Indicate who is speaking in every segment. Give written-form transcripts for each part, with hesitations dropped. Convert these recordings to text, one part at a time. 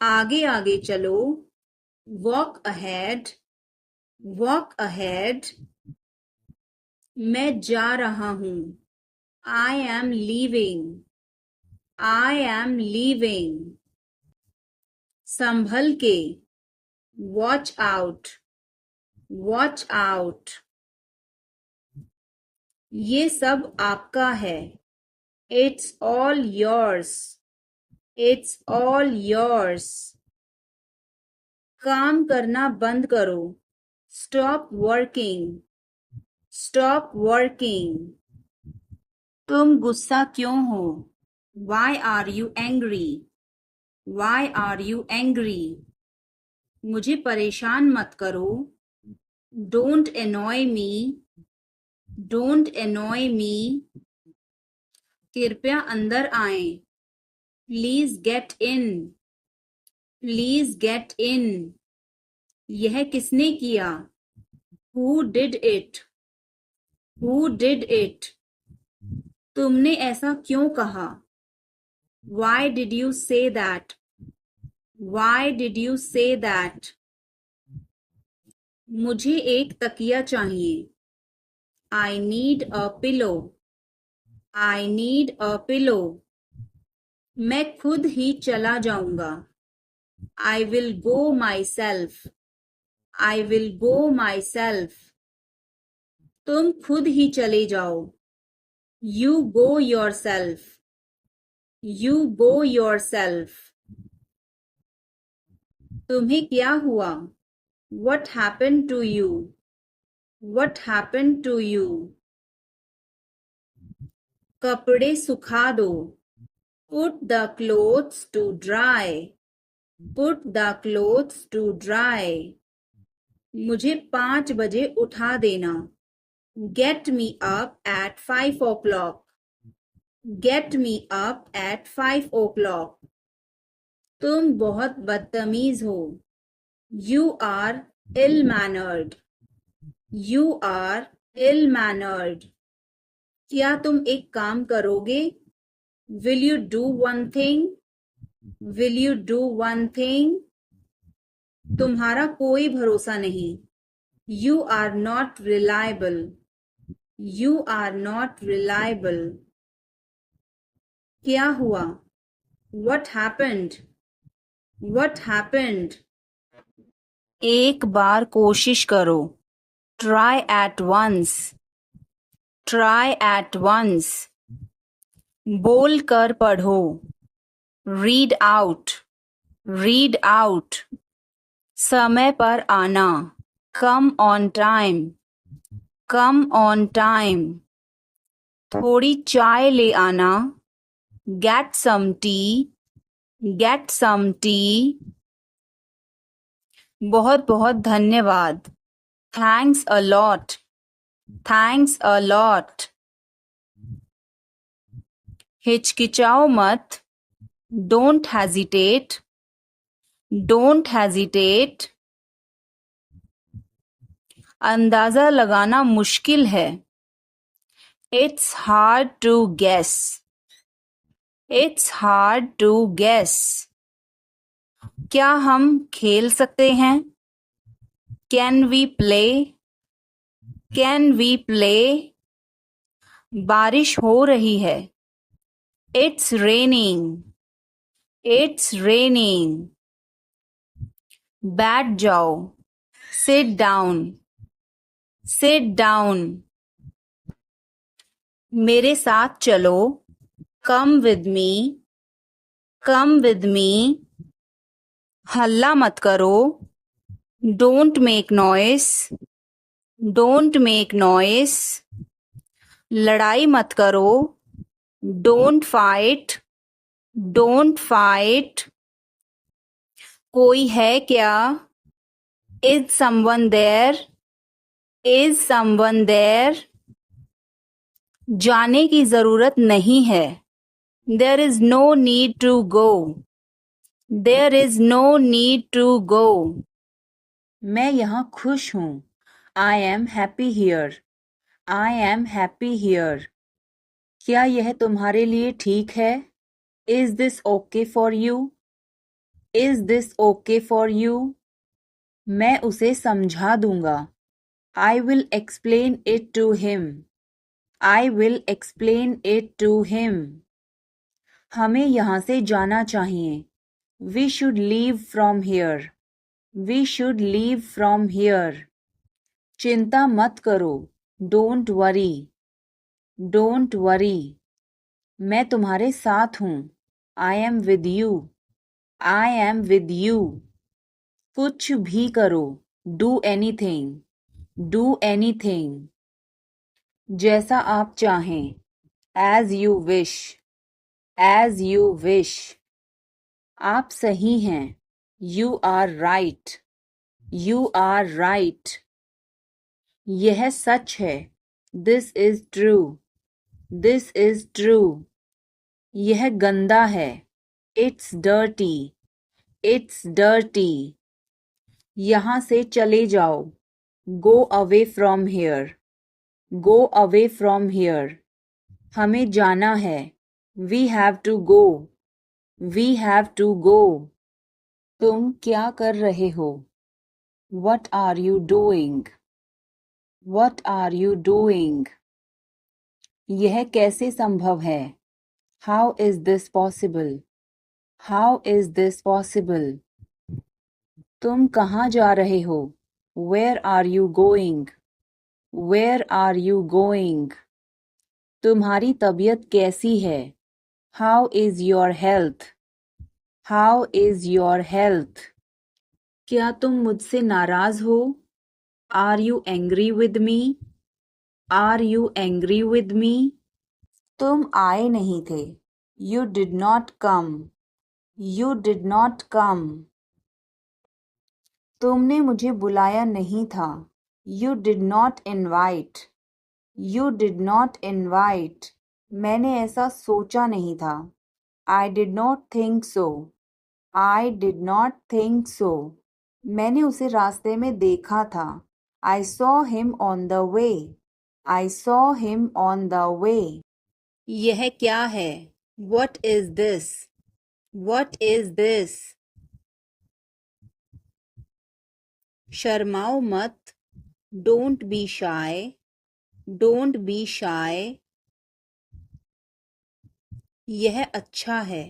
Speaker 1: आगे आगे चलो, वॉक अहेड, वॉक अहेड। मैं जा रहा हूँ, I am leaving, I am leaving. संभल के, वॉच आउट, वॉच आउट। ये सब आपका है, it's all yours, it's all yours. काम करना बंद करो, स्टॉप वर्किंग, स्टॉप वर्किंग। तुम गुस्सा क्यों हो, why are you angry, why are you angry. मुझे परेशान मत करो, don't annoy me, don't annoy me. कृपया अंदर आएं, please get in, please get in. यह किसने किया, who did it, who did it. तुमने ऐसा क्यों कहा, why did you say that, why did you say that. मुझे एक तकिया चाहिए, I need a pillow, I need a pillow. मैं खुद ही चला जाऊंगा, I will go myself, I will go myself. तुम खुद ही चले जाओ, you go yourself, you go yourself. तुम्हें क्या हुआ, what happened to you, what happened to you. कपड़े सुखा दो, put the clothes to dry, put the clothes to dry. मुझे 5 बजे उठा देना, get me up at 5 o'clock, get me up at 5 o'clock। तुम बहुत बदतमीज हो, you are ill mannered, you are ill mannered. क्या तुम एक काम करोगे, will you do one thing, will you do one thing. तुम्हारा कोई भरोसा नहीं, you are not reliable, you are not reliable. क्या हुआ, वट हैपेंड, वट हैपेंड। एक बार कोशिश करो, try at once, try at once. बोल कर पढ़ो, रीड आउट, रीड आउट। समय पर आना, come on time, come on time. थोड़ी चाय ले आना, get some tea, get some tea. बहुत बहुत धन्यवाद, thanks a lot, thanks a lot. हिचकिचाओ मत, डोंट हेजिटेट, डोंट हेजिटेट। अंदाजा लगाना मुश्किल है, it's hard to guess, it's hard to guess. क्या हम खेल सकते हैं, can we play, can we play. बारिश हो रही है, इट्स रेनिंग, इट्स रेनिंग। बैठ जाओ, सिट डाउन, सिट डाउन। मेरे साथ चलो, come with me, come with me. हल्ला मत करो, don't make noise, don't make noise. लड़ाई मत करो, डोंट फाइट, डोंट फाइट। कोई है क्या, is someone there, is someone there. जाने की जरूरत नहीं है, there is no need to go, there is no need to go. मैं यहाँ खुश हूँ, I am happy here, I am happy here. क्या यह तुम्हारे लिए ठीक है, is this okay for you, is this okay for you? मैं उसे समझा दूंगा। I will explain it to him. I will explain it to him. हमें यहाँ से जाना चाहिए। We should leave from here. We should leave from here. चिंता मत करो। Don't worry. Don't worry. मैं तुम्हारे साथ हूँ। I am with you. I am with you. कुछ भी करो। Do anything. Do anything. जैसा आप चाहें। As you wish. As you wish. आप सही हैं। You are right. You are right. यह सच है। This is true. This is true. यह गंदा है। It's dirty. It's dirty. यहाँ से चले जाओ। Go away from here. Go away from here. हमें जाना है। We have to go. We have to go. तुम क्या कर रहे हो? What are you doing? What are you doing? यह कैसे संभव है? How is this possible? How is this possible? तुम कहाँ जा रहे हो? Where are you going? Where are you going? तुम्हारी तबीयत कैसी है? How is your health? How is your health? क्या तुम मुझसे नाराज हो? Are you angry with me? Are you angry with me? तुम आए नहीं थे। You did not come. You did not come. तुमने मुझे बुलाया नहीं था। You did not invite. You did not invite. मैंने ऐसा सोचा नहीं था। I did not think so. I did not think so. मैंने उसे रास्ते में देखा था। आई saw him on the way. I saw him on the way. यह क्या है? What is this? What is this? शर्माओ मत। Don't be shy. Don't be shy. यह अच्छा है।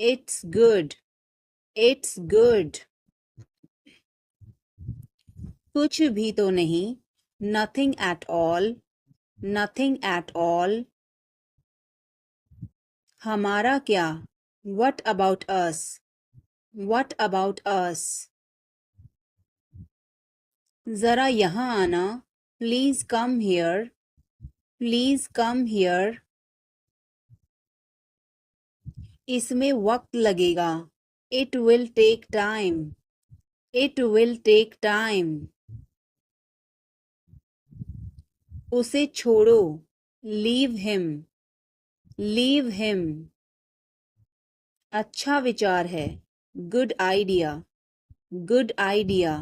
Speaker 1: It's good. It's good. कुछ भी तो नहीं। Nothing at all. Nothing at all. हमारा क्या? What about us? What about us? जरा यहाँ आना। Please come here. Please come here. इसमें वक्त लगेगा। It will take time. It will take time. उसे छोड़ो। Leave him. Leave him. अच्छा विचार है। Good idea. Good idea.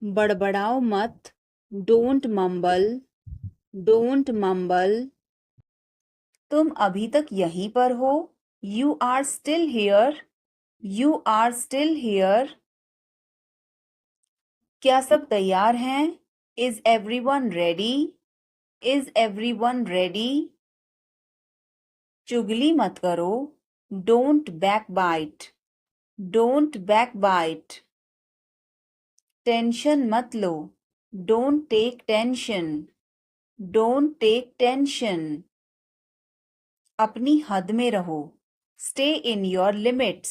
Speaker 1: बड़बड़ाओ मत। Don't mumble. Don't mumble. तुम अभी तक यहीं पर हो? You are still here. You are still here. क्या सब तैयार हैं? Is everyone ready? Is everyone ready? चुगली मत करो। Don't backbite. Don't backbite. Tension मत लो। Don't take tension. Don't take tension. अपनी हद में रहो। Stay in your limits.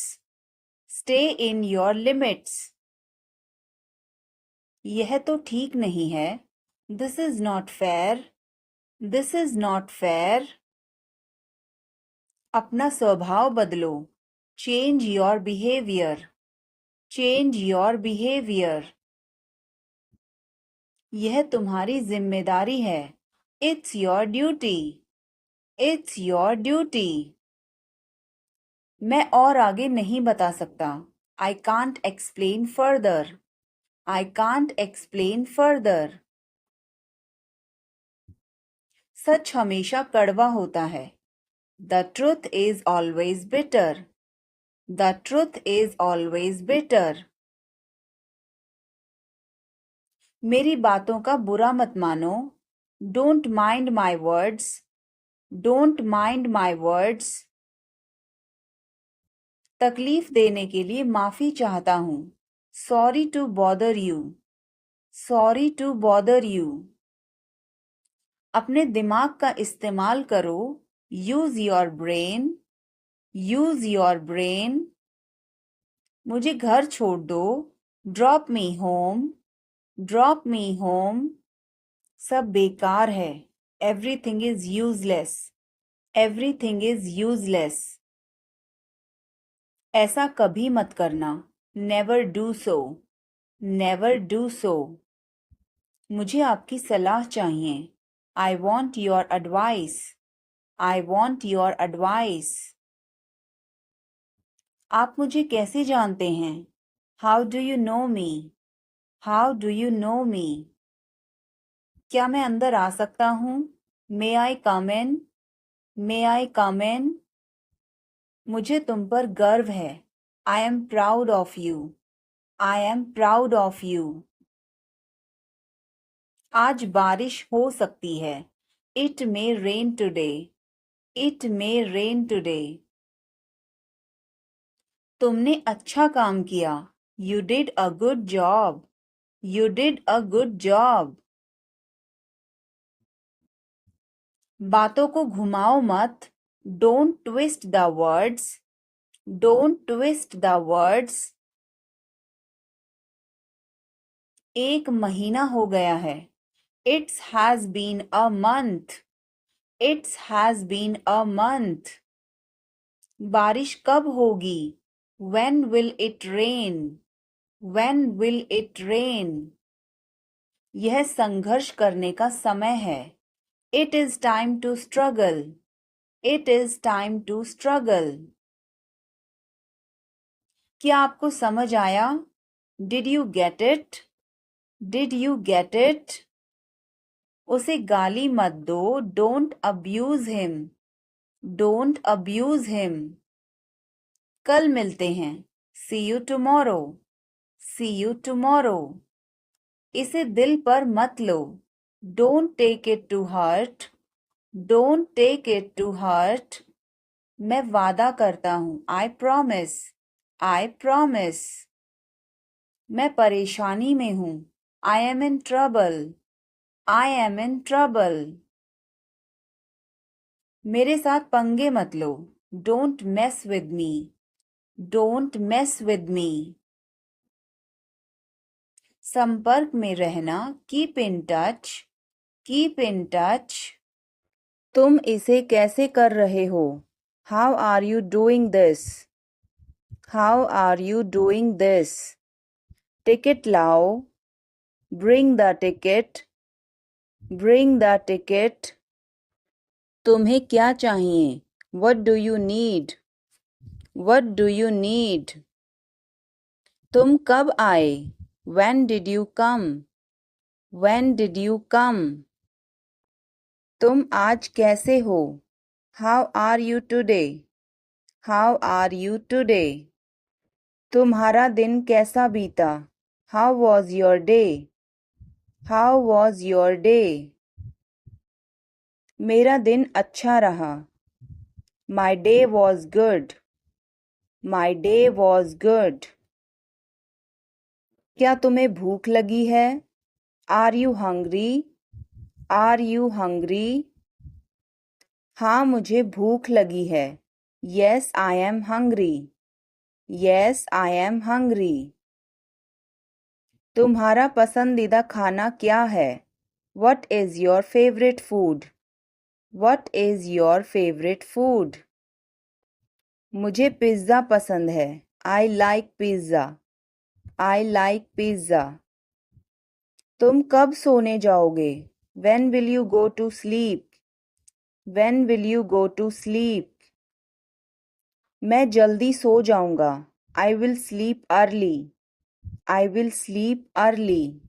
Speaker 1: Stay in your limits. यह तो ठीक नहीं है। This is not fair. This is not fair. अपना स्वभाव बदलो। Change your behaviour. Change your behaviour. यह तुम्हारी जिम्मेदारी है। It's your duty. It's your duty. मैं और आगे नहीं बता सकता। I can't explain further. I can't explain further. सच हमेशा कड़वा होता है। The truth is always bitter. The truth is always bitter. मेरी बातों का बुरा मत मानो. Don't mind my words. Don't mind my words. तकलीफ देने के लिए माफी चाहता हूँ. Sorry to bother you. Sorry to bother you. अपने दिमाग का इस्तेमाल करो. Use your brain. Use your brain. मुझे घर छोड़ दो. Drop me home. Drop me home. सब बेकार है. Everything is useless. Everything is useless. ऐसा कभी मत करना. Never do so. Never do so. मुझे आपकी सलाह चाहिए. I want your advice. I want your advice. आप मुझे कैसे जानते हैं? How do you know me? How do you know me? क्या मैं अंदर आ सकता हूँ? May I come in? May I come in? मुझे तुम पर गर्व है. I am proud of you. I am proud of you. आज बारिश हो सकती है. It may rain today. It may rain today. तुमने अच्छा काम किया. You did a good job. You did a good job. बातों को घुमाओ मत. Don't twist the words. Don't twist the words. एक महीना हो गया है. It has been a month. It has been a month. बारिश कब होगी? When will it rain? When will it rain? यह संघर्ष करने का समय है. It is time to struggle. It is time to struggle. क्या आपको समझ आया? Did you get it? Did you get it? उसे गाली मत दो. Don't abuse him. Don't abuse him. कल मिलते हैं. See you tomorrow. See you tomorrow. इसे दिल पर मत लो. Don't take it to heart. Don't take it to heart. मैं वादा करता हूँ. I promise. I promise. मैं परेशानी में हूँ. I am in trouble. I am in trouble. मेरे साथ पंगे मत लो. Don't mess with me. Don't mess with me. संपर्क में रहना. Keep in touch. Keep in touch. तुम इसे कैसे कर रहे हो? How are you doing this? How are you doing this? Ticket लाओ. Bring the ticket. Bring the ticket. तुम्हें क्या चाहिए? What do you need? What do you need? तुम कब आए? When did you come? When did you come? तुम आज कैसे हो? How are you today? How are you today? तुम्हारा दिन कैसा बीता? How was your day? How was your day? मेरा दिन अच्छा रहा. My day was good. My day was good. क्या तुम्हें भूख लगी है? Are you hungry? Are you hungry? हाँ मुझे भूख लगी है. Yes, I am hungry. Yes, I am hungry. तुम्हारा पसंदीदा खाना क्या है? What is your favorite food? What is your favorite food? मुझे पिज़्ज़ा पसंद है. I like pizza. I like pizza. तुम कब सोने जाओगे? When will you go to sleep? When will you go to sleep? मैं जल्दी सो जाऊंगा. I will sleep early. I will sleep early.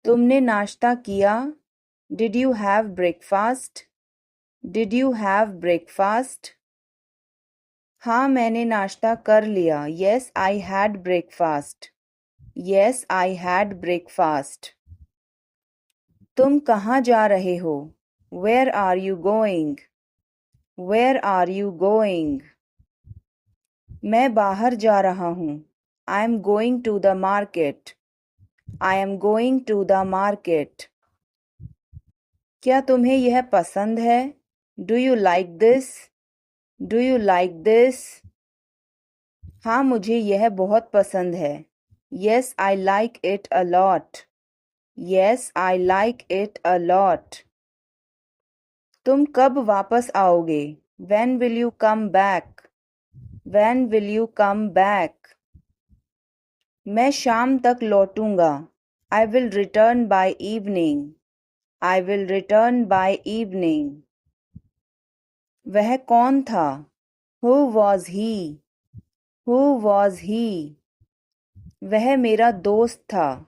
Speaker 1: तुमने नाश्ता किया? Did you have breakfast? Did you have breakfast? हाँ मैंने नाश्ता कर लिया. Yes, I had breakfast. Yes, I had breakfast. तुम कहाँ जा रहे हो? Where are you going? Where are you going? मैं बाहर जा रहा हूँ. I am going to the market. I am going to the market. क्या तुम्हें यह पसंद है? Do you like this? Do you like this? हाँ मुझे यह बहुत पसंद है. Yes, I like it a lot. Yes, I like it a lot. तुम कब वापस आओगे? When will you come back? When will you come back? मैं शाम तक लौटूंगा. I will return by evening. I will return by evening. वह कौन था? Who was he? Who was he? वह मेरा दोस्त था.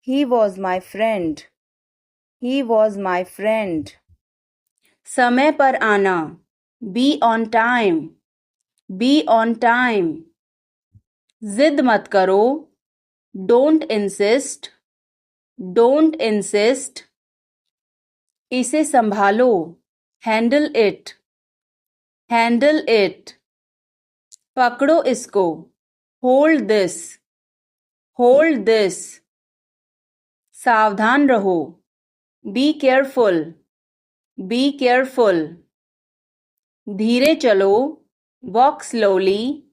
Speaker 1: He was my friend. He was my friend. समय पर आना. Be on time. Be on time. जिद मत करो. Don't insist. Don't insist. इसे संभालो. Handle it. Handle it. पकड़ो इसको. Hold this. Hold this. सावधान रहो. Be careful. Be careful. धीरे चलो. Walk slowly.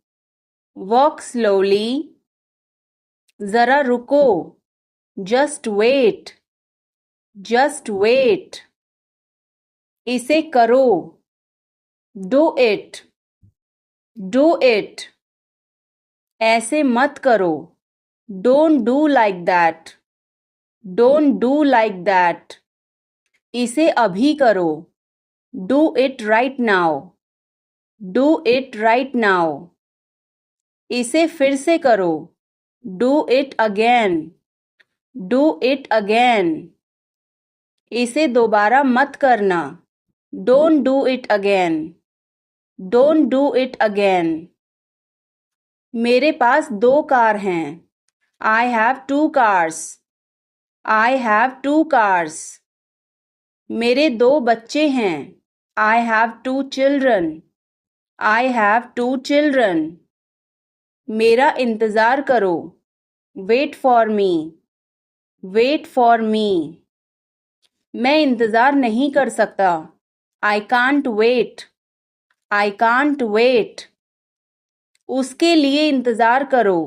Speaker 1: Walk slowly. जरा रुको. Just wait. Just wait. इसे करो. Do it. Do it. ऐसे मत करो. Don't do like that. Don't do like that. इसे अभी करो. Do it right now. Do it right now. इसे फिर से करो. Do it again. Do it again. इसे दोबारा मत करना. Don't do it again. Don't do it again. मेरे पास 2 कार हैं. I have 2 cars. I have 2 cars. मेरे 2 बच्चे हैं. I have 2 children. I have 2 children. मेरा इंतज़ार करो. Wait for me. Wait for me. मैं इंतज़ार नहीं कर सकता. I can't wait. I can't wait. उसके लिए इंतज़ार करो.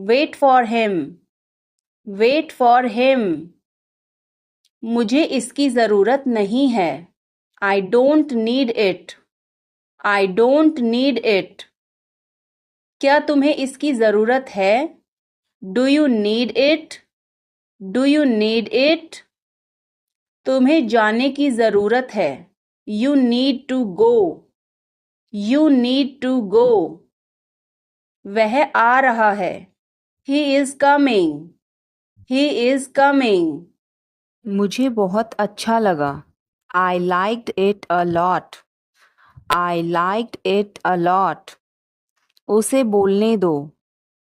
Speaker 1: Wait for him. Wait for him. मुझे इसकी ज़रूरत नहीं है. I don't need it. I don't need it. क्या तुम्हें इसकी ज़रूरत है? Do you need it? Do you need it? तुम्हें जाने की ज़रूरत है. You need to go. You need to go. वह आ रहा है. He is coming. He is coming. मुझे बहुत अच्छा लगा. I liked it a lot. I liked it a lot. उसे बोलने दो.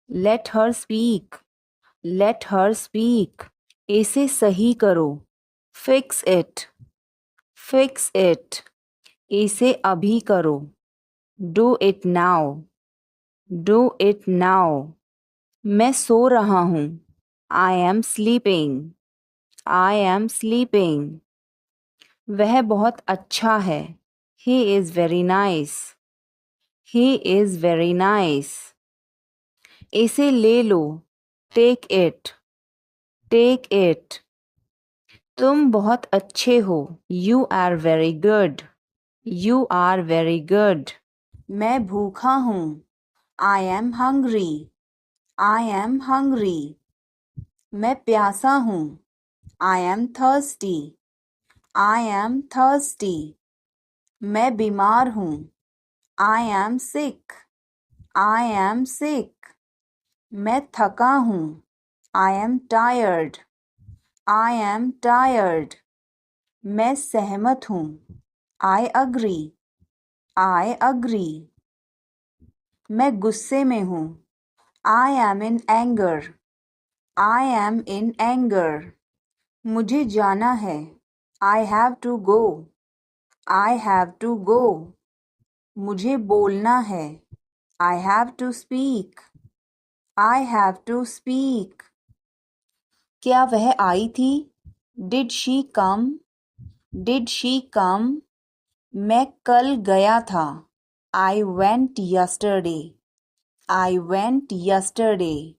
Speaker 1: Let her speak. Let her speak. इसे सही करो. Fix it. Fix it. इसे अभी करो. Do it now. Do it now. मैं सो रहा हूँ. I am sleeping. I am sleeping. वह बहुत अच्छा है. He is very nice. He is very nice. इसे ले लो. Take it. Take it. तुम बहुत अच्छे हो. You are very good. You are very good. मैं भूखा हूँ. I am hungry. I am hungry. मैं प्यासा हूँ. I am thirsty. I am thirsty. मैं बीमार हूँ. I am sick. I am sick. मैं थका हूँ. I am tired. I am tired. मैं सहमत हूँ. I agree. I agree. मैं गुस्से में हूँ. I am in anger. I am in anger. मुझे जाना है. I have to go. I have to go. मुझे बोलना है. I have to speak. I have to speak. क्या वह आई थी? Did she come? Did she come? मैं कल गया था. I went yesterday. I went yesterday.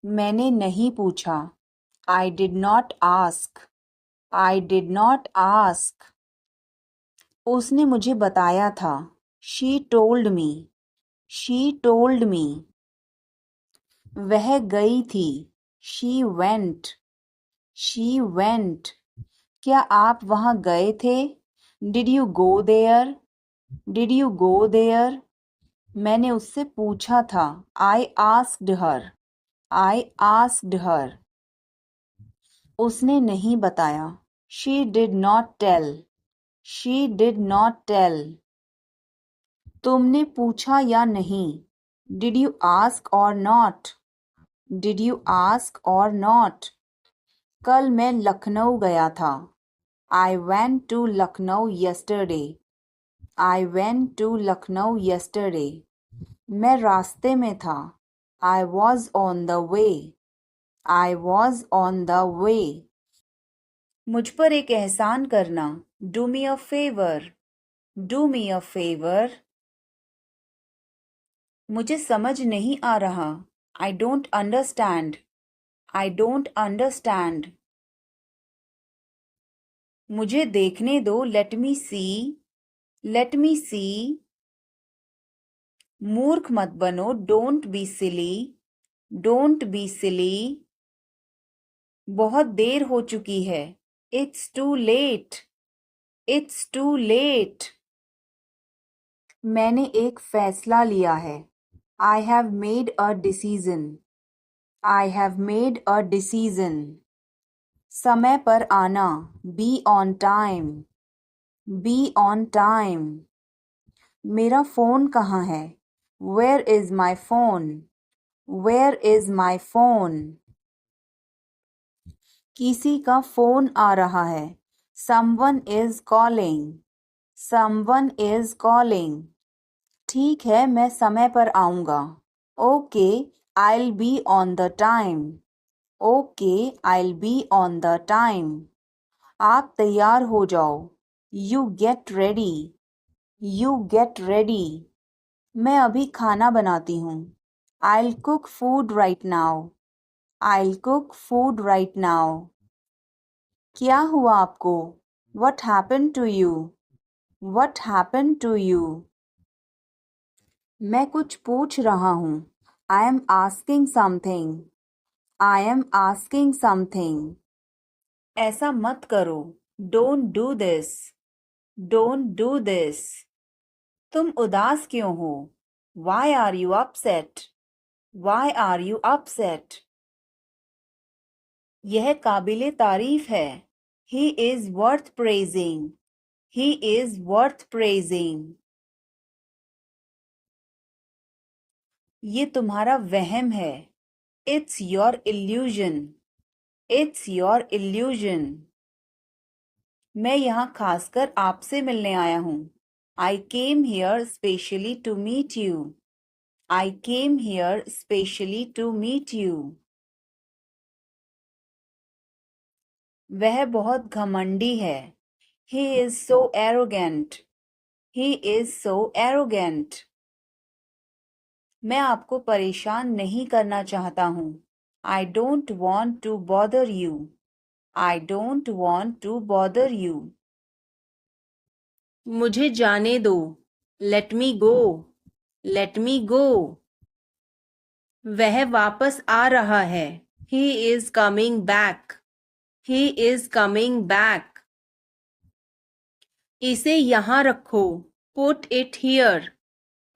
Speaker 1: मैंने नहीं पूछा. I did not ask. I did not ask. उसने मुझे बताया था. She told me. She told me. वह गई थी. She went. She went. क्या आप वहाँ गए थे? Did you go there? Did you go there? मैंने उससे पूछा था. I asked her. I asked her. उसने नहीं बताया. She did not tell. She did not tell. तुमने पूछा या नहीं? Did you ask or not? Did you ask or not? कल मैं लखनऊ गया था. I went to Lucknow yesterday. I went to Lucknow yesterday. मैं रास्ते में था. I was on the way. I was on the way. मुझ पर एक एहसान करना. Do me a favor. Do me a favor. मुझे समझ नहीं आ रहा. I don't understand. I don't understand. मुझे देखने दो. Let me see. Let me see. मूर्ख मत बनो. Don't be silly. Don't be silly. बहुत देर हो चुकी है. It's too late. It's too late. मैंने एक फैसला लिया है. I have made a decision. I have made a decision. समय पर आना. Be on time. Be on time. मेरा फ़ोन कहाँ है? Where is my phone? Where is my phone? किसी का फ़ोन आ रहा है. Someone is calling. Someone is calling. ठीक है, मैं समय पर आऊँगा. Okay, I'll be on the time. Okay, I'll be on the time. आप तैयार हो जाओ. You get ready. You get ready. मैं अभी खाना बनाती हूँ. I'll cook food right now. I'll cook food right now. क्या हुआ आपको? What happened to you? What happened to you? मैं कुछ पूछ रहा हूँ. I am asking something. I am asking something. ऐसा मत करो. Don't do this. Don't do this. तुम उदास क्यों हो? Why are you upset? Why are you upset? यह काबिले तारीफ है. He is worth praising. He is worth praising. ये तुम्हारा वहम है. It's your illusion. It's your illusion. मैं यहाँ खासकर आपसे मिलने आया हूँ. I came here specially to meet you. I came here specially to meet you. वह बहुत घमंडी है. He is so arrogant. He is so arrogant. मैं आपको परेशान नहीं करना चाहता हूँ. I don't want to bother you. I don't want to bother you. मुझे जाने दो. Let me go. Let me go. वह वापस आ रहा है. He is coming back. He is coming back. इसे यहाँ रखो. Put it here.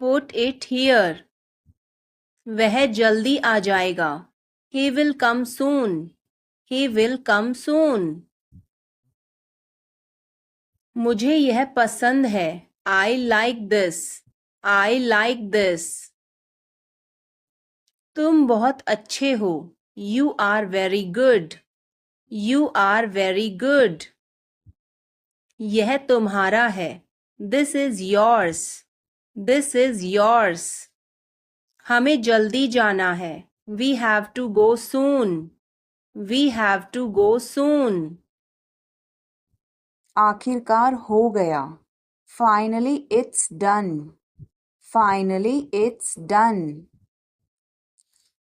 Speaker 1: Put it here. वह जल्दी आ जाएगा. He will come soon. He will come soon. मुझे यह पसंद है. I like this. I like this. तुम बहुत अच्छे हो. You are very good. You are very good. यह तुम्हारा है. This is yours. This is yours. हमें जल्दी जाना है. We have to go soon. We have to go soon. आखिरकार हो गया. Finally it's done. Finally it's done.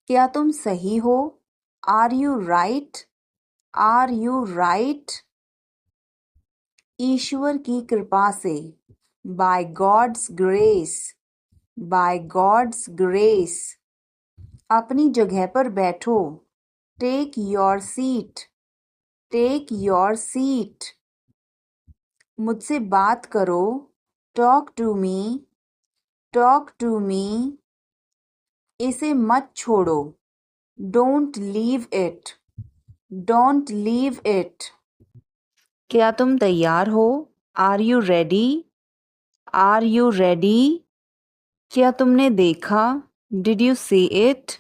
Speaker 1: क्या तुम सही हो? Are you right? Are you right? ईश्वर की कृपा से. By God's grace. By God's grace. अपनी जगह पर बैठो. Take your seat. Take your seat. मुझसे बात करो. Talk to me. Talk to me. इसे मत छोड़ो. Don't leave it. Don't leave it. क्या तुम तैयार हो? Are you ready? Are you ready? क्या तुमने देखा? Did you see it?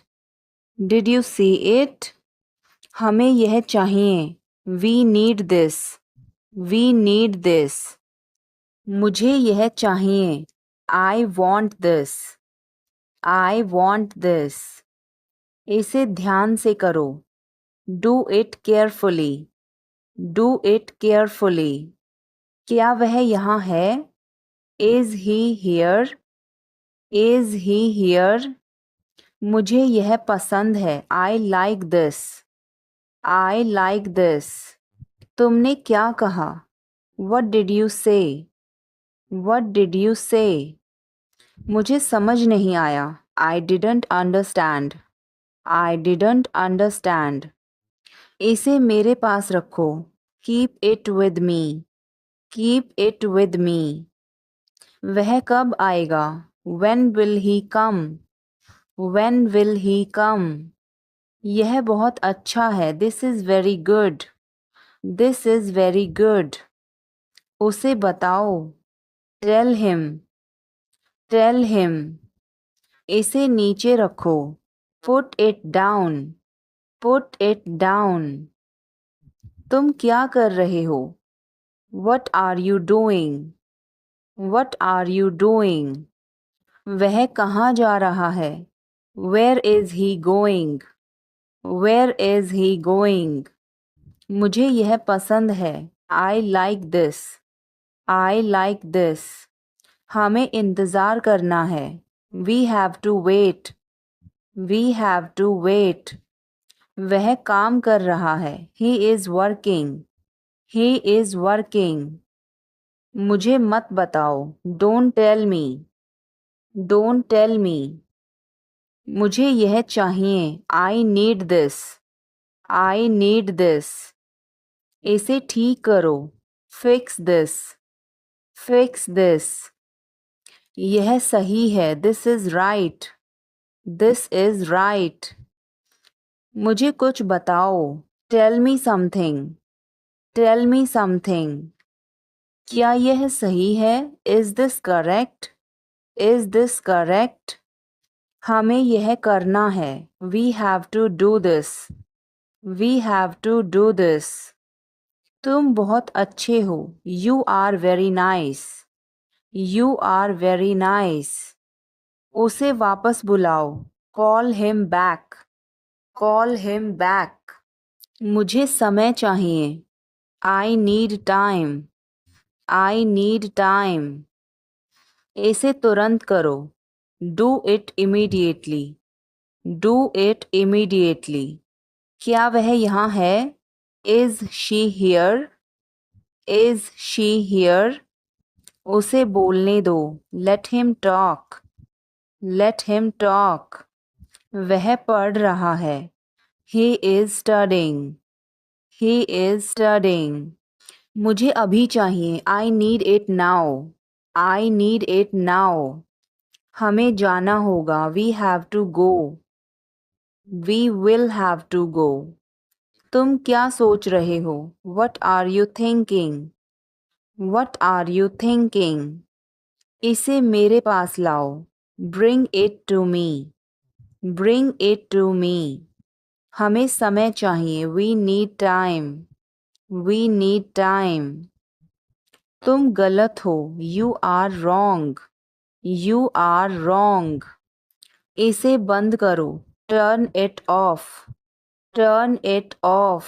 Speaker 1: Did you see it? हमें यह चाहिए. We need this. We need this. मुझे यह चाहिए. I want this. I want this. इसे ध्यान से करो. Do it carefully. Do it carefully. क्या वह यहाँ है? Is he here? Is he here? मुझे यह पसंद है. I like this. I like this. तुमने क्या कहा? What did you say? What did you say? मुझे समझ नहीं आया. I didn't understand. I didn't understand. इसे मेरे पास रखो. Keep it with me. Keep it with me. वह कब आएगा? When will he come? When will he come? यह बहुत अच्छा है. This is very good. This is very good. उसे बताओ. Tell him. Tell him. इसे नीचे रखो. Put it down. Put it down. तुम क्या कर रहे हो? What are you doing? What are you doing? वह कहाँ जा रहा है? Where is he going? Where is he going? मुझे यह पसंद है. I like this. I like this. हमें इंतज़ार करना है. We have to wait. We have to wait. वह काम कर रहा है. He is working. He is working. मुझे मत बताओ. Don't tell me. Don't tell me. मुझे यह चाहिए. I need this. I need this. इसे ठीक करो. Fix this. Fix this. यह सही है. This is right. This is right. मुझे कुछ बताओ. Tell me something. Tell me something. क्या यह सही है? Is this correct? Is this correct? हमें यह करना है. We have to do this. We have to do this. तुम बहुत अच्छे हो. You are very nice. You are very nice. उसे वापस बुलाओ. Call him back. Call him back. मुझे समय चाहिए. I need time. I need time. इसे तुरंत करो. Do it immediately. Do it immediately. क्या वह यहाँ है? Is she here? Is she here? उसे बोलने दो. Let him talk. Let him talk. वह पढ़ रहा है. He is studying. He is studying. मुझे अभी चाहिए. I need it now. I need it now. हमें जाना होगा. We have to go. We will have to go. तुम क्या सोच रहे हो? What are you thinking? What are you thinking? इसे मेरे पास लाओ। Bring it to me. Bring it to me. हमें समय चाहिए। We need time. We need time. तुम गलत हो। You are wrong. You are wrong. इसे बंद करो। Turn it off. Turn it off.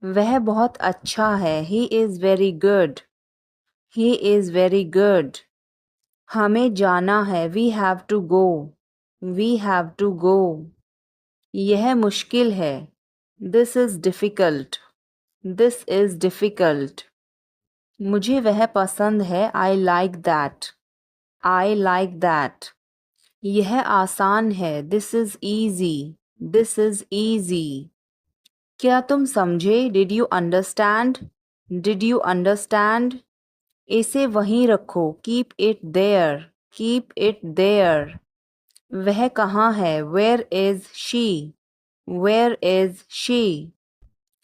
Speaker 1: वह बहुत अच्छा है। He is very good. He is very good. हमें जाना है। We have to go. We have to go. यह मुश्किल है। This is difficult. This is difficult. मुझे वह पसंद है। I like that. I like that. यह आसान है। This is easy. This is easy. क्या तुम समझे? Did you understand? Did you understand? इसे वहीं रखो। Keep it there. Keep it there. वह कहाँ है? Where is she? Where is she?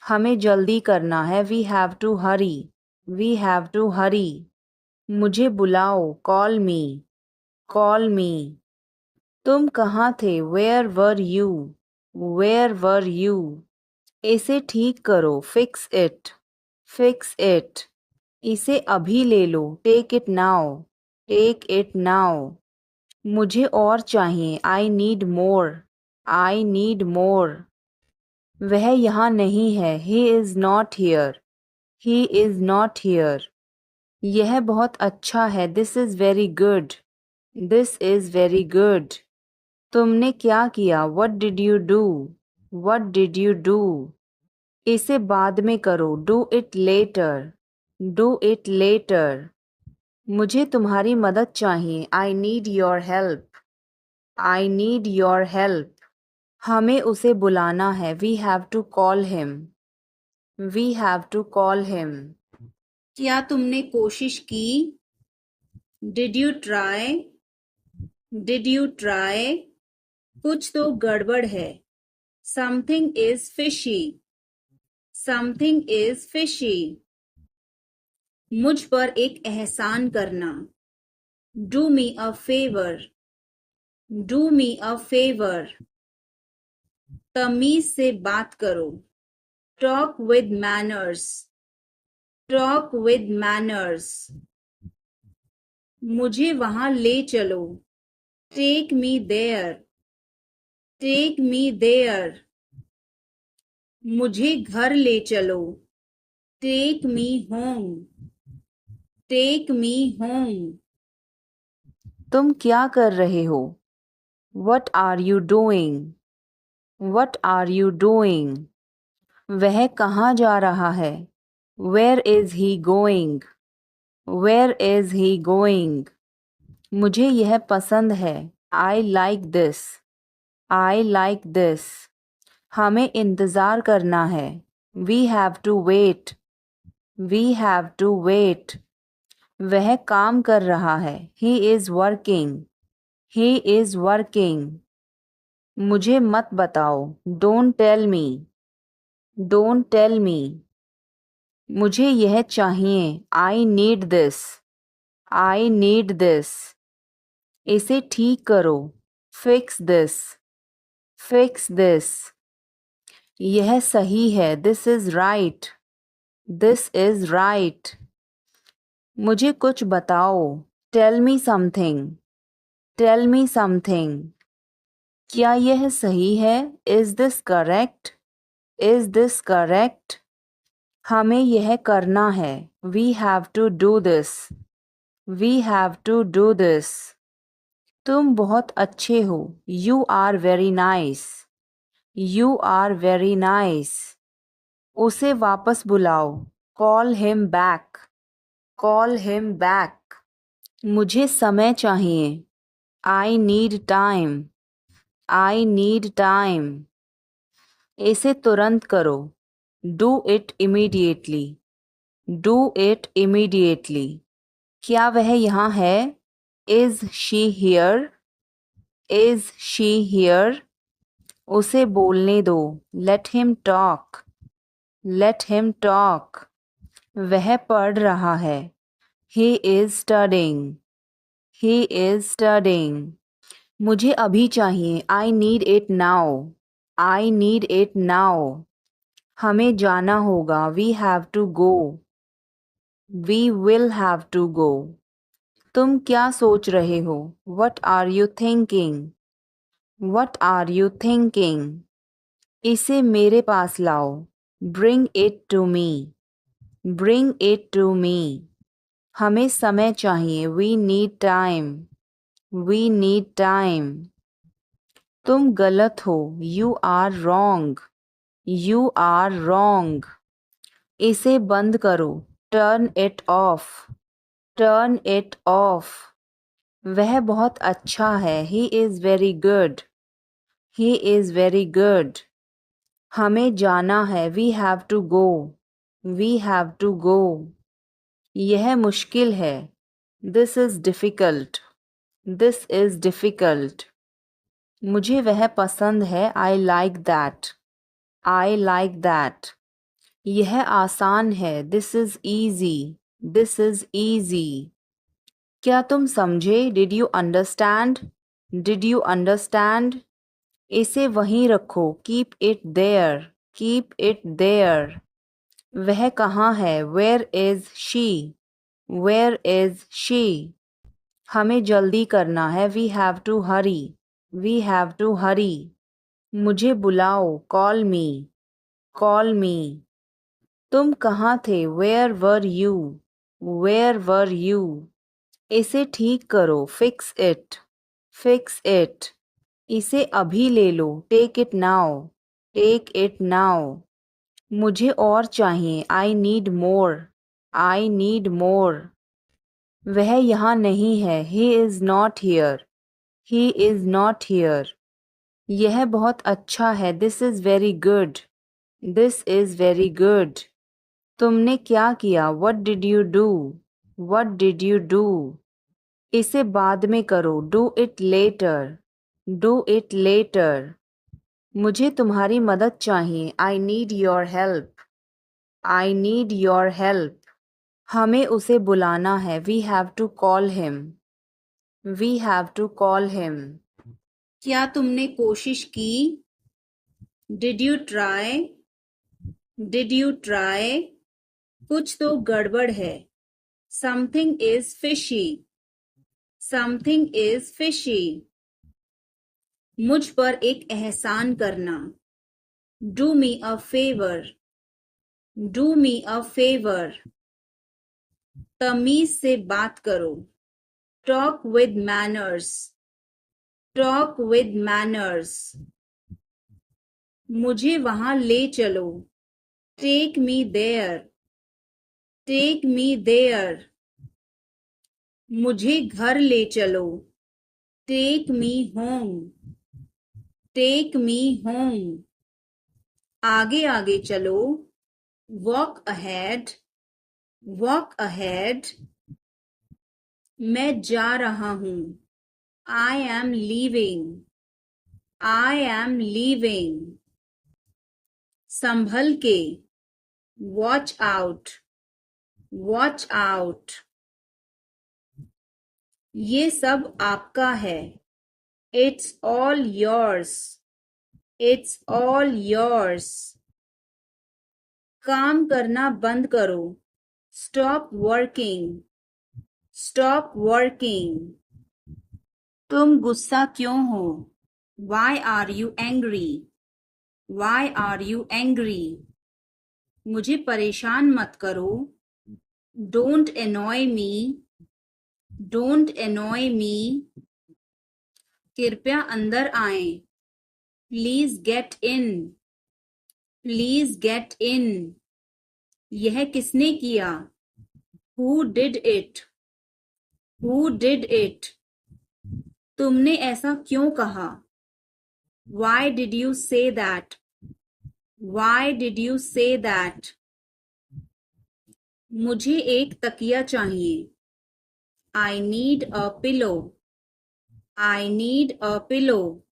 Speaker 1: हमें जल्दी करना है। We have to hurry. We have to hurry. मुझे बुलाओ। Call me. Call me. तुम कहाँ थे? Where were you? Where were you? इसे ठीक करो। Fix it. Fix it. इसे अभी ले लो। Take it now. Take it now. मुझे और चाहिए। I need more. I need more. वह यहाँ नहीं है। He is not here. He is not here. यह बहुत अच्छा है। This is very good. This is very good. तुमने क्या किया? What did you do? What did you do? इसे बाद में करो। Do it later. Do it later. मुझे तुम्हारी मदद चाहिए। I need your help. I need your help. हमें उसे बुलाना है। We have to call him. We have to call him. क्या तुमने कोशिश की? Did you try? Did you try? कुछ तो गड़बड़ है। Something is fishy. Something is fishy. मुझ पर एक एहसान करना। Do me a favor. Do me a favor. तमीज से बात करो। Talk with manners. Talk with manners. मुझे वहां ले चलो। Take me there. Take me there. मुझे घर ले चलो। Take me home. Take me home. तुम क्या कर रहे हो? What are you doing? What are you doing? वह कहाँ जा रहा है? Where is he going? Where is he going? मुझे यह पसंद है। I like this. I like this. हमें इंतज़ार करना है। We have to wait. We have to wait. वह काम कर रहा है। He is working. He is working. मुझे मत बताओ। Don't tell me. Don't tell me. मुझे यह चाहिए। I need this. I need this. इसे ठीक करो। Fix this. Fix this. यह सही है। This is right. This is right. मुझे कुछ बताओ। Tell me something. Tell me something. क्या यह सही है? Is this correct? Is this correct? हमें यह करना है। We have to do this. We have to do this. तुम बहुत अच्छे हो। You are very nice. You are very nice. उसे वापस बुलाओ। Call him back. Call him back. मुझे समय चाहिए। I need time. I need time. इसे तुरंत करो। Do it immediately. Do it immediately. क्या वह यहाँ है? Is she here? Is she here? उसे बोलने दो। Let him talk. Let him talk. वह पढ़ रहा है। He is studying. He is studying. मुझे अभी चाहिए. I need it now. I need it now. हमें जाना होगा. We have to go. We will have to go. तुम क्या सोच रहे हो? What are you thinking? What are you thinking? इसे मेरे पास लाओ. Bring it to me. Bring it to me. हमें समय चाहिए. We need time. We need time. तुम गलत हो. You are wrong. You are wrong. इसे बंद करो. Turn it off. Turn it off. वह बहुत अच्छा है. He is very good. He is very good. हमें जाना है. We have to go. We have to go. यह मुश्किल है. This is difficult. This is difficult. मुझे वह पसंद है. I like that. I like that. यह आसान है. This is easy. This is easy. क्या तुम समझे? Did you understand? Did you understand? इसे वहीं रखो. Keep it there. Keep it there. वह कहाँ है? Where is she? Where is she? हमें जल्दी करना है. We have to hurry. We have to hurry. मुझे बुलाओ. Call me. Call me. तुम कहाँ थे? Where were you? Where were you? इसे ठीक करो. Fix it. Fix it. इसे अभी ले लो. Take it now. Take it now. मुझे और चाहिए. I need more. I need more. वह यहाँ नहीं है. He is not here. He is not here. यह बहुत अच्छा है. This is very good. This is very good. तुमने क्या किया? What did you do? What did you do? इसे बाद में करो. Do it later. Do it later. मुझे तुम्हारी मदद चाहिए. I need your help. I need your help. हमें उसे बुलाना है. We have to call him. We have to call him. क्या तुमने कोशिश की? Did you try? Did you try? कुछ तो गड़बड़ है. Something is fishy. Something is fishy. मुझ पर एक एहसान करना. Do me a favor. Do me a favor. तमीज से बात करो. Talk with manners. Talk with manners. मुझे वहां ले चलो. Take me there. Take me there. मुझे घर ले चलो. Take me home. Take me home. आगे आगे चलो. Walk ahead. Walk ahead. मैं जा रहा हूँ. I am leaving. I am leaving. संभल के. Watch out. Watch out. ये सब आपका है. It's all yours. It's all yours. काम करना बंद करो. Stop working. Stop working. तुम गुस्सा क्यों हो? Why are you angry? Why are you angry? मुझे परेशान मत करो. Don't annoy me. Don't annoy me. कृपया अंदर आएं. Please get in. Please get in. यह किसने किया? Who did it? Who did it? तुमने ऐसा क्यों कहा? Why did you say that? Why did you say that? मुझे एक तकिया चाहिए. I need a pillow. I need a pillow.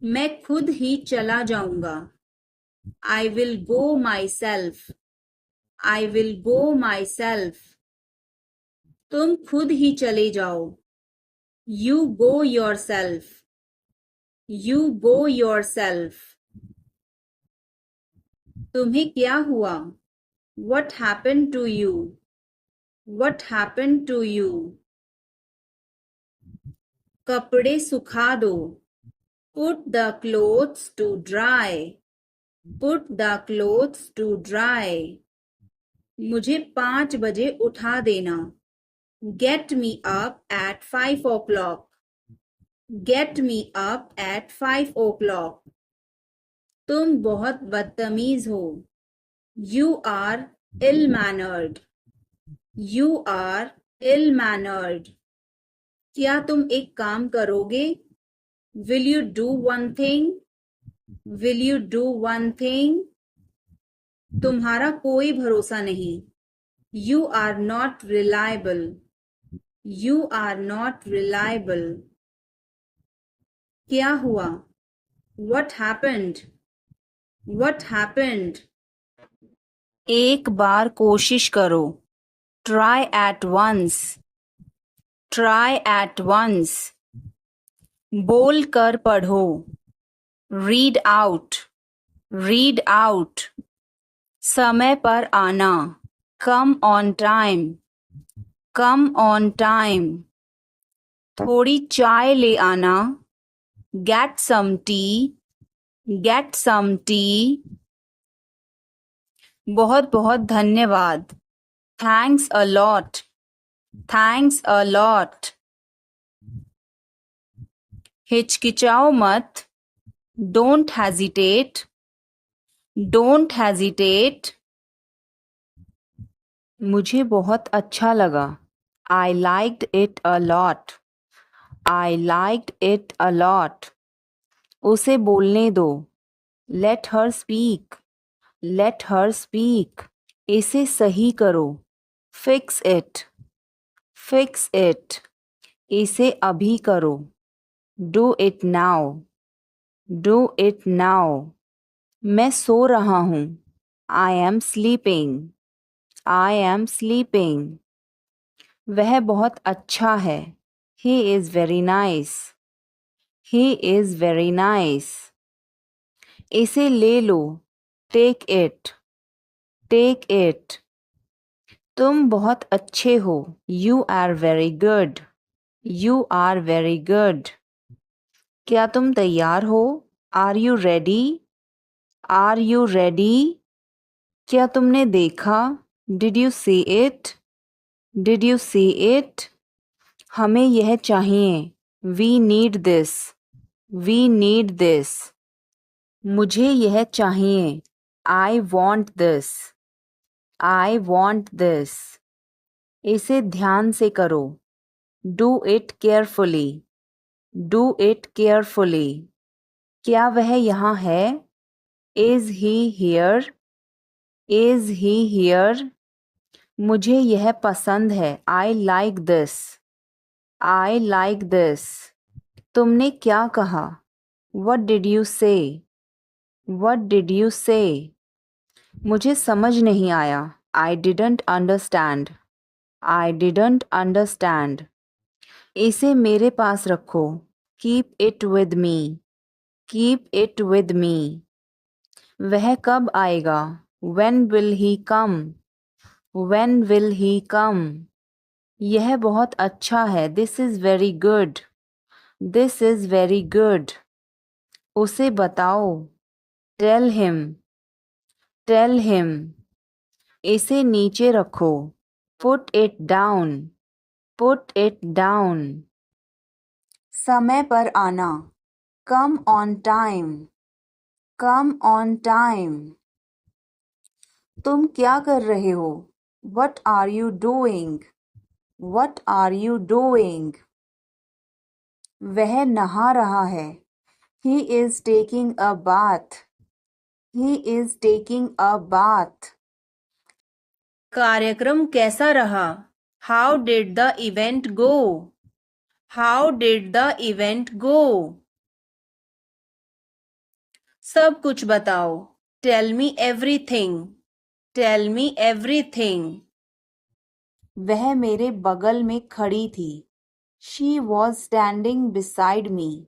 Speaker 1: मैं खुद ही चला जाऊंगा. I will go myself. I will go myself. तुम खुद ही चले जाओ. You go yourself. You go yourself. तुम्हें क्या हुआ? What happened to you? What happened to you? कपड़े सुखा दो. Put the clothes to dry. Put the clothes to dry. मुझे 5 बजे उठा देना. Get me up at 5 o'clock. Get me up at 5 o'clock. तुम बहुत बदतमीज हो. You are ill-mannered. You are ill-mannered. क्या तुम एक काम करोगे? Will you do one thing? Will you do one thing? तुम्हारा कोई भरोसा नहीं. You are not reliable. You are not reliable. क्या हुआ? What happened? What happened? एक बार कोशिश करो. Try at once. Try at once. बोल कर पढ़ो. Read out. Read out. समय पर आना. Come on time. Come on time. थोड़ी चाय ले आना. Get some tea. Get some tea. बहुत बहुत धन्यवाद. Thanks a lot. Thanks a lot. हिचकिचाओ मत. Don't hesitate. Don't hesitate. मुझे बहुत अच्छा लगा. I liked it a lot. I liked it a lot. उसे बोलने दो. Let her speak. Let her speak. इसे सही करो. Fix it. Fix it. इसे अभी करो. Do it now. Do it now. मैं सो रहा हूँ. I am sleeping. I am sleeping. वह बहुत अच्छा है. He is very nice. He is very nice. इसे ले लो. Take it. Take it. तुम बहुत अच्छे हो. You are very good. You are very good. क्या तुम तैयार हो? Are you ready? Are you ready? क्या तुमने देखा? Did you see it? Did you see it? हमें यह चाहिए. We need this. We need this. मुझे यह चाहिए. I want this. I want this. इसे ध्यान से करो. Do it carefully. Do it carefully. क्या वह यहाँ है? Is he here? Is he here? मुझे यह पसंद है. I like this. I like this. तुमने क्या कहा? What did you say? What did you say? मुझे समझ नहीं आया. I didn't understand. I didn't understand. इसे मेरे पास रखो. Keep it with me. Keep it with me. वह कब आएगा? When will he come? When will he come? यह बहुत अच्छा है. This is very good. This is very good. उसे बताओ. Tell him. Tell him. इसे नीचे रखो. Put it down. Put it down. समय पर आना. Come on time. Come on time. तुम क्या कर रहे हो? What are you doing? What are you doing? वह नहा रहा है. He is taking a bath. He is taking a bath. कार्यक्रम कैसा रहा? How did the event go? How did the event go? सब कुछ बताओ. Tell me everything. Tell me everything. वह मेरे बगल में खड़ी थी. She was standing beside me.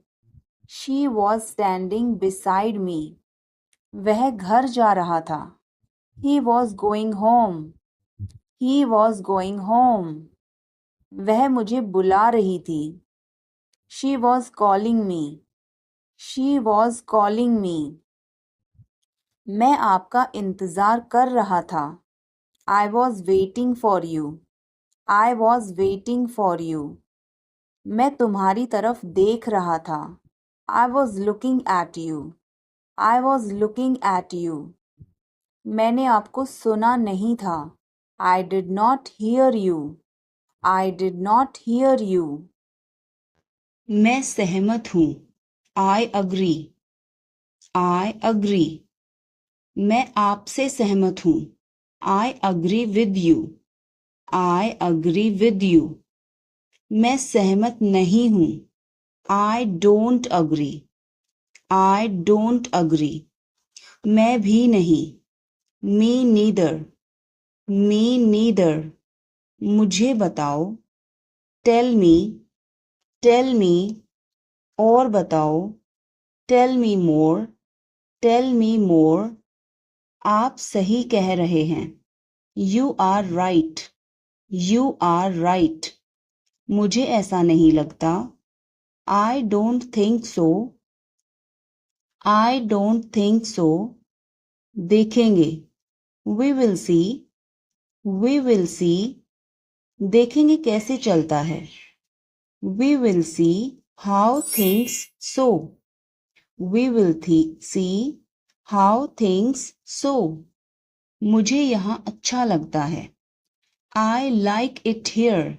Speaker 1: She was standing beside me. वह घर जा रहा था. He was going home. He was going home. वह मुझे बुला रही थी. She was calling me. She was calling me. मैं आपका इंतज़ार कर रहा था. I was waiting for you. I was waiting for you. मैं तुम्हारी तरफ देख रहा था. I was looking at you. I was looking at you. मैंने आपको सुना नहीं था. I did not hear you. I did not hear you. मैं सहमत हूँ. I agree. I agree. मैं आपसे सहमत हूँ. I agree with you. I agree with you. मैं सहमत नहीं हूँ. I don't agree. I don't agree. मैं भी नहीं. Me neither. Me neither. मुझे बताओ. Tell me. Tell me. और बताओ. Tell me more. Tell me more. आप सही कह रहे हैं. You are right. You are right. मुझे ऐसा नहीं लगता. I don't think so. I don't think so. देखेंगे. We will see. We will see. देखेंगे कैसे चलता है. We will see how things so. We will see how things so. मुझे यहाँ अच्छा लगता है. I like it here.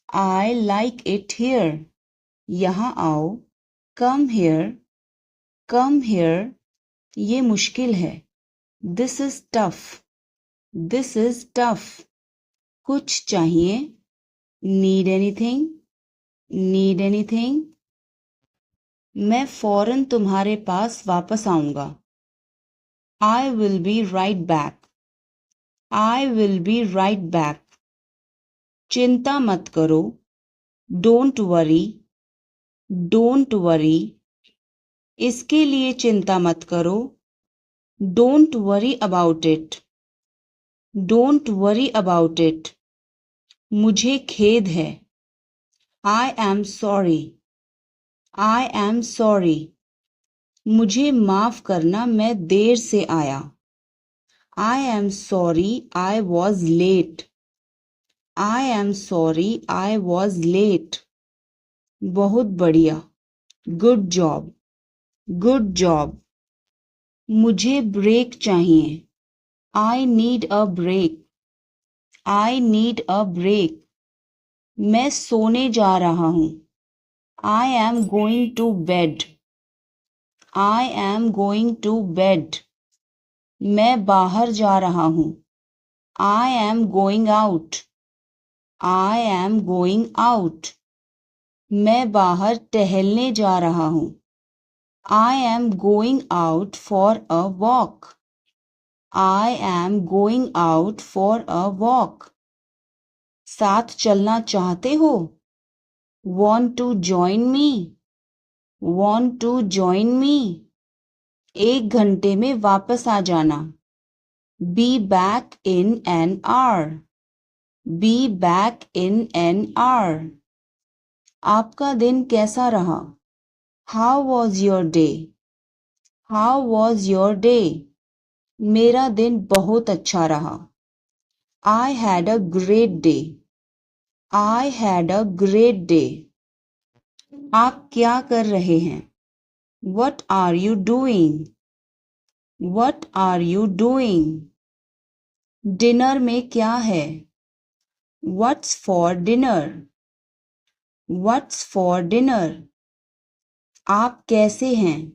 Speaker 1: I like it here. यहाँ आओ. Come here. Come here. ये मुश्किल है. This is tough. This is tough. कुछ चाहिए. Need anything? Need anything? मैं फौरन तुम्हारे पास वापस आऊंगा. I will be right back. I will be right back. चिंता मत करो. Don't worry. Don't worry. इसके लिए चिंता मत करो. Don't worry about it. Don't worry about it. मुझे खेद है. I am sorry. I am sorry. मुझे माफ करना मैं देर से आया. I am sorry I was late. I am sorry I was late. बहुत बढ़िया. Good job. Good job. मुझे ब्रेक चाहिए. I need a break. I need a break. मैं सोने जा रहा हूँ. I am going to bed. I am going to bed. मैं बाहर जा रहा हूँ. I am going out. I am going out. मैं बाहर टहलने जा रहा हूँ. I am going out for a walk. I am going out for a walk. साथ चलना चाहते हो? Want to join me? Want to join me? 1 घंटे में वापस आ जाना. Be back in an hour. Be back in an hour. आपका दिन कैसा रहा? How was your day? How was your day? मेरा दिन बहुत अच्छा रहा. I had a great day. I had a great day. आप क्या कर रहे हैं? What are you doing? What are you doing? Dinner में क्या है? What's for dinner? What's for dinner? आप कैसे हैं?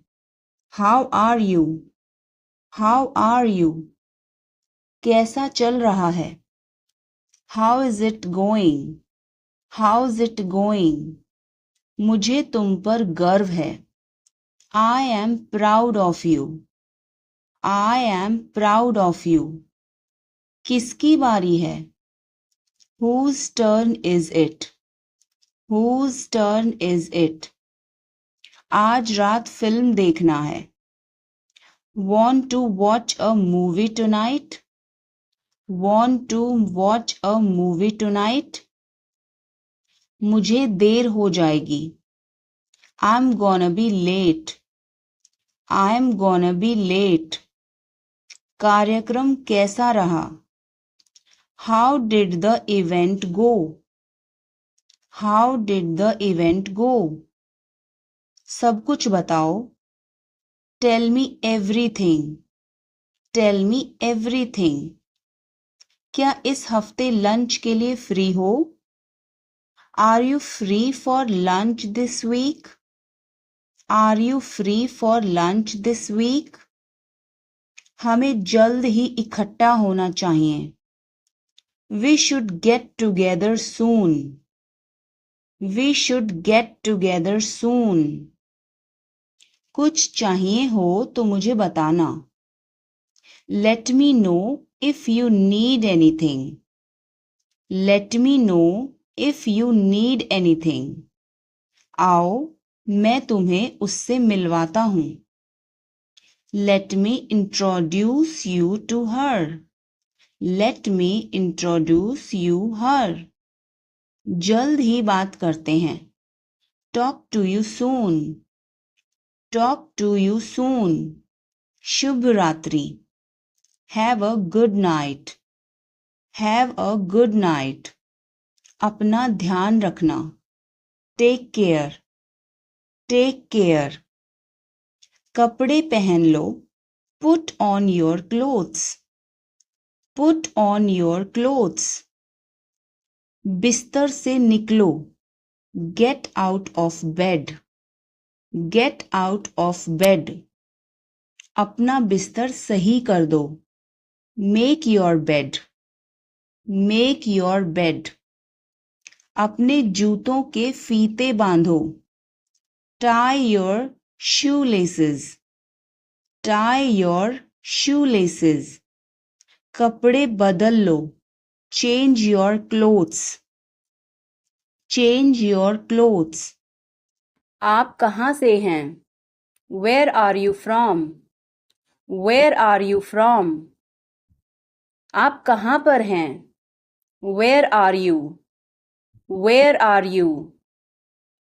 Speaker 1: How are you? How are you? कैसा चल रहा है? How is it going? How's it going? मुझे तुम पर गर्व है. I am proud of you. I am proud of you. किसकी बारी है? Whose turn is it? Whose turn is it? आज रात फिल्म देखना है. Want to watch a movie tonight? Want to watch a movie tonight? मुझे देर हो जाएगी. I'm gonna be late. I'm gonna be late. कार्यक्रम कैसा रहा? How did the event go? How did the event go? सब कुछ बताओ. Tell me everything. Tell me everything. क्या इस हफ्ते लंच के लिए फ्री हो? Are you free for lunch this week? Are you free for lunch this week? हमें जल्द ही इकट्ठा होना चाहिए. We should get together soon. We should get together soon. कुछ चाहिए हो तो मुझे बताना. Let me know if you need anything. Let me know if you need anything. आओ मैं तुम्हें उससे मिलवाता हूँ. Let me introduce you to her. Let me introduce you her. जल्द ही बात करते हैं. Talk to you soon. Talk to you soon. शुभ रात्रि. Have a good night. Have a good night. अपना ध्यान रखना. Take care. Take care. कपड़े पहन लो. Put on your clothes. Put on your clothes. बिस्तर से निकलो. Get out of bed. Get out of bed. अपना बिस्तर सही कर दो. Make your bed. Make your bed. अपने जूतों के फीते बांधो. Tie your shoelaces. Tie your shoelaces. कपड़े बदल लो. Change your clothes. Change your clothes. आप कहाँ से हैं? Where are you from? Where are you from? आप कहाँ पर हैं? Where are you? Where are you?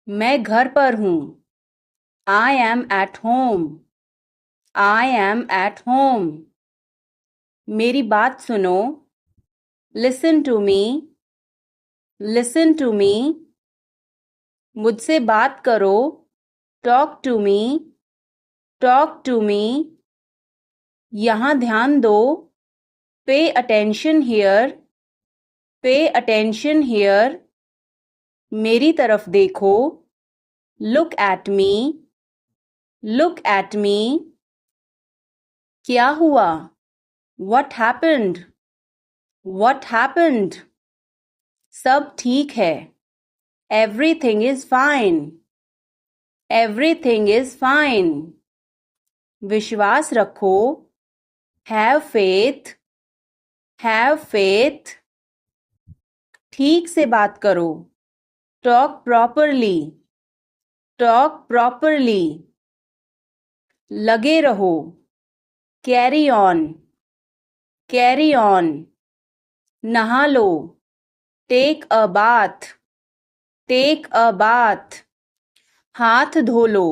Speaker 1: मैं घर पर हूँ. I am at home. I am at home. मेरी बात सुनो. Listen to me. Listen to me. मुझसे बात करो. Talk to me. Talk to me. यहाँ ध्यान दो. Pay attention here. Pay attention here. मेरी तरफ देखो. Look at me. Look at me. क्या हुआ? What happened? What happened? सब ठीक है. Everything is fine. Everything is fine. विश्वास रखो. Have faith. Have faith. ठीक से बात करो. Talk properly. Talk properly. लगे रहो. Carry on. Carry on. नहा लो. Take a bath. Take a bath. हाथ धो लो.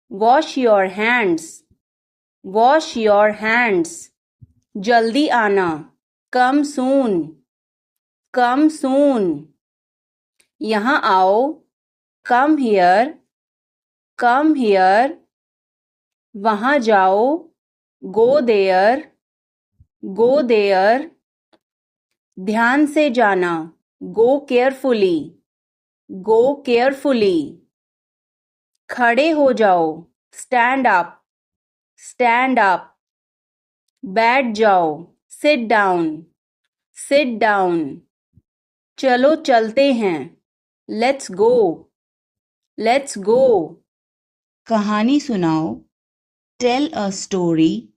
Speaker 1: Wash your hands. Wash your hands. जल्दी आना. Come soon. Come soon. यहाँ आओ. Come here. Come here. वहाँ जाओ. Go there. Go there. ध्यान से जाना. Go carefully. Go carefully. खड़े हो जाओ. Stand up. Stand up. बैठ जाओ. Sit down. Sit down. चलो चलते हैं. Let's go. Let's go. कहानी सुनाओ. Tell a story.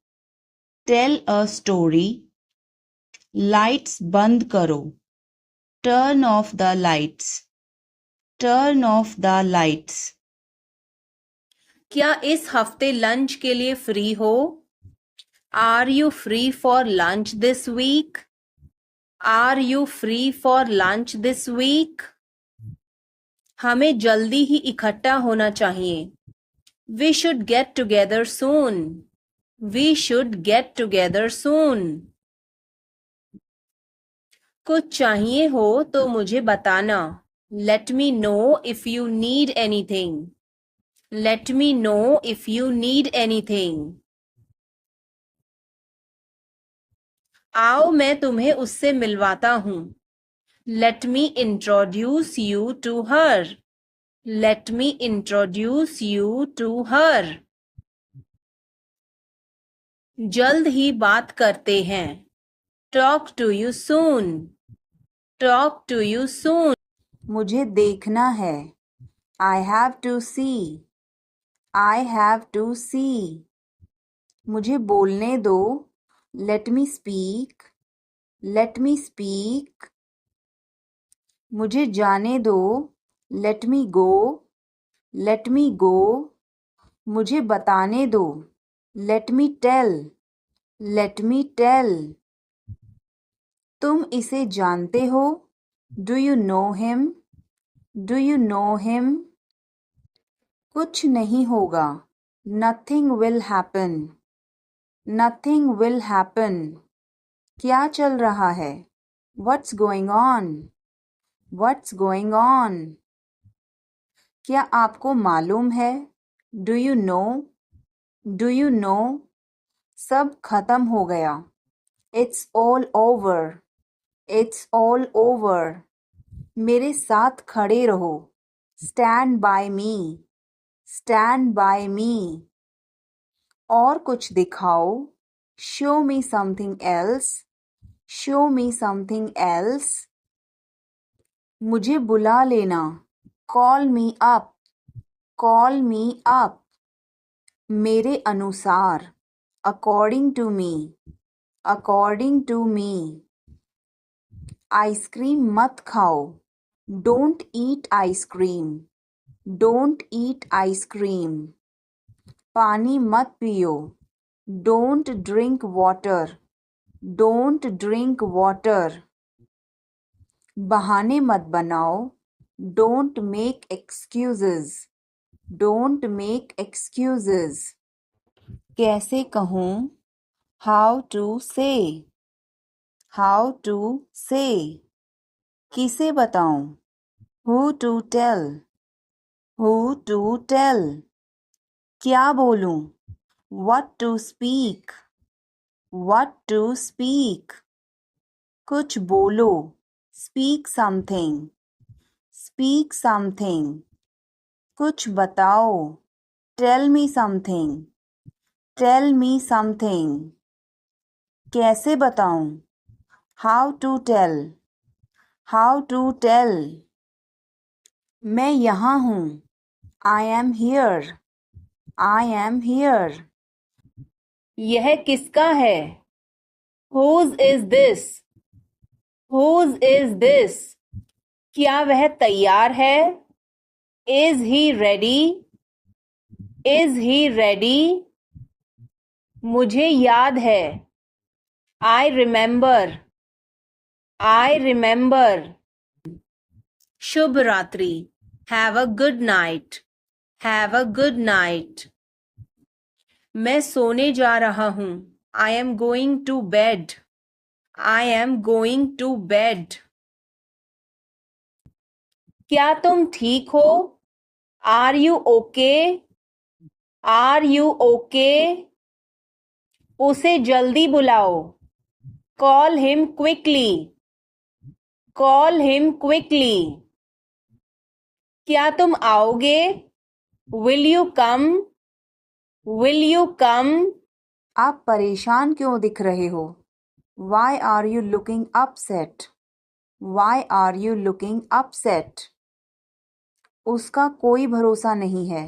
Speaker 1: Tell a story. Lights बंद करो. Turn off the lights. Turn off the lights. क्या इस हफ्ते लंच के लिए फ्री हो? Are you free for lunch this week? Are you free for lunch this week? हमें जल्दी ही इकट्ठा होना चाहिए. We should get together soon. We should get together soon. कुछ चाहिए हो तो मुझे बताना. Let me know if you need anything. Let me know if you need anything. आओ मैं तुम्हें उससे मिलवाता हूँ. Let me introduce you to her. Let me introduce you to her. जल्द ही बात करते हैं. Talk to you soon. Talk to you soon. मुझे देखना है. I have to see. I have to see. मुझे बोलने दो. Let me speak. Let me speak. मुझे जाने दो. Let me go. Let me go. मुझे बताने दो. Let me tell. Let me tell. तुम इसे जानते हो? Do you know him? Do you know him? कुछ नहीं होगा. Nothing will happen. Nothing will happen. क्या चल रहा है? What's going on? What's going on? क्या आपको मालूम है? Do you know? Do you know? सब खत्म हो गया. It's all over. It's all over. मेरे साथ खड़े रहो. Stand by me. Stand by me. और कुछ दिखाओ. Show me something else. Show me something else. मुझे बुला लेना. Call me up. Call me up. मेरे अनुसार. According to me. According to me. Ice cream मत खाओ. Don't eat ice cream. Don't eat ice cream. पानी मत पियो. Don't drink water. Don't drink water. बहाने मत बनाओ. Don't make excuses. Don't make excuses. कैसे कहूँ? How to say. How to say. किसे बताऊं? Who to tell. Who to tell. क्या बोलूं? What to speak. What to speak. कुछ बोलो. Speak something. Speak something. कुछ बताओ. Tell me something. Tell me something. कैसे बताऊं? How to tell. How to tell. मैं यहाँ हूँ. I am here. I am here. यह किसका है? Whose is this? Whose is this? क्या वह तैयार है? Is he ready? Is he ready? मुझे याद है. I remember. I remember. शुभ रात्रि. Have a good night. Have a good night. मैं सोने जा रहा हूँ. I am going to bed. I am going to bed. क्या तुम ठीक हो? Are you okay? Are you okay? उसे जल्दी बुलाओ. Call him quickly. Call him quickly. क्या तुम आओगे? Will you come? Will you come? आप परेशान क्यों दिख रहे हो? Why are you looking upset? Why are you looking upset? उसका कोई भरोसा नहीं है.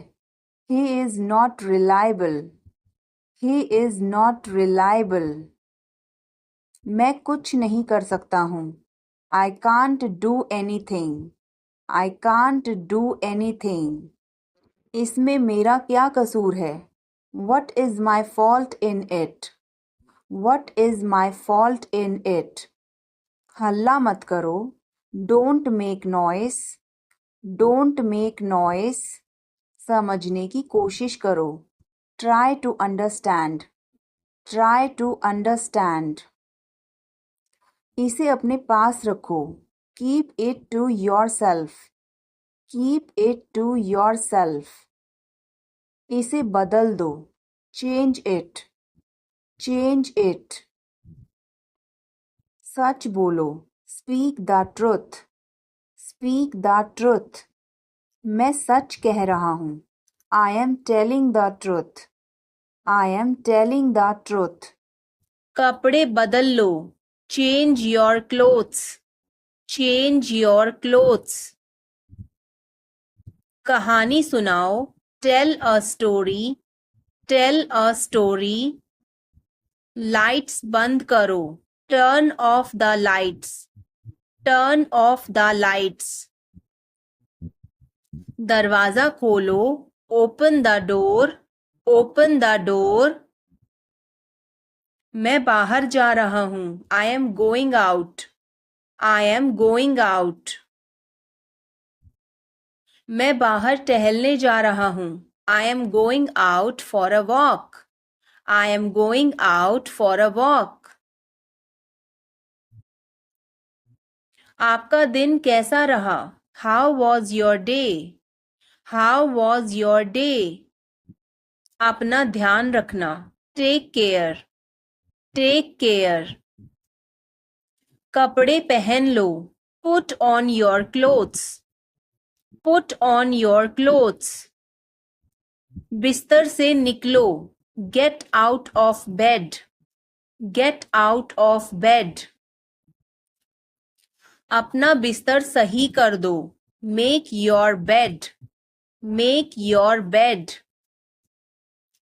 Speaker 1: He is not reliable. He is not reliable. मैं कुछ नहीं कर सकता हूँ. I can't do anything. I can't do anything. इसमें मेरा क्या कसूर है? What is my fault in it? What is my fault in it? हल्ला मत करो. Don't make noise. Don't make noise. समझने की कोशिश करो. Try to understand. Try to understand. इसे अपने पास रखो. Keep it to yourself. Keep it to yourself. इसे बदल दो. Change it. Change it. सच बोलो. Speak the truth. Speak the truth. मैं सच कह रहा हूँ. I am telling the truth. I am telling the truth. कपड़े बदल लो. Change your clothes. Change your clothes. कहानी सुनाओ. Tell a story. Tell a story. Lights बंद करो. Turn off the lights. Turn off the lights. दरवाजा खोलो. Open the door. Open the door. मैं बाहर जा रहा हूँ. I am going out. I am going out. मैं बाहर टहलने जा रहा हूँ. I am going out for a walk. I am going out for a walk. आपका दिन कैसा रहा? How was your day? How was your day? अपना ध्यान रखना. Take care. Take care. कपड़े पहन लो. Put on your clothes. Put on your clothes. बिस्तर से निकलो. Get out of bed. Get out of bed. अपना बिस्तर सही कर दो. Make your bed. Make your bed.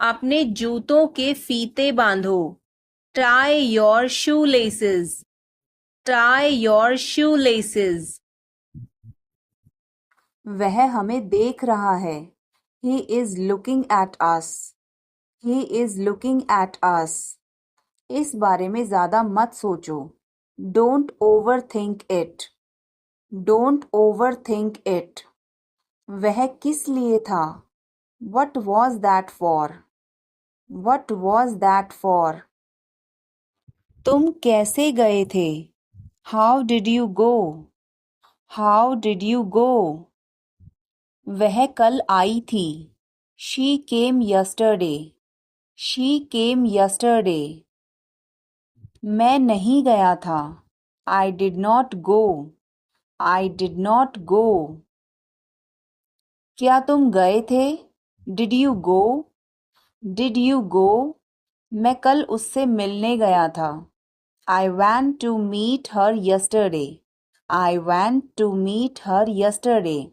Speaker 1: अपने जूतों के फीते बांधो. Tie your shoelaces. Tie your shoelaces. वह हमें देख रहा है. He is looking at us. He is looking at us. इस बारे में ज़्यादा मत सोचो. Don't overthink it. Don't overthink it. वह किस लिए था? What was that for? What was that for? तुम कैसे गए थे? How did you go? How did you go? वह कल आई थी. She came yesterday. She came yesterday. मैं नहीं गया था. I did not go. I did not go. क्या तुम गए थे? Did you go? Did you go? मैं कल उससे मिलने गया था. I went to meet her yesterday. I went to meet her yesterday.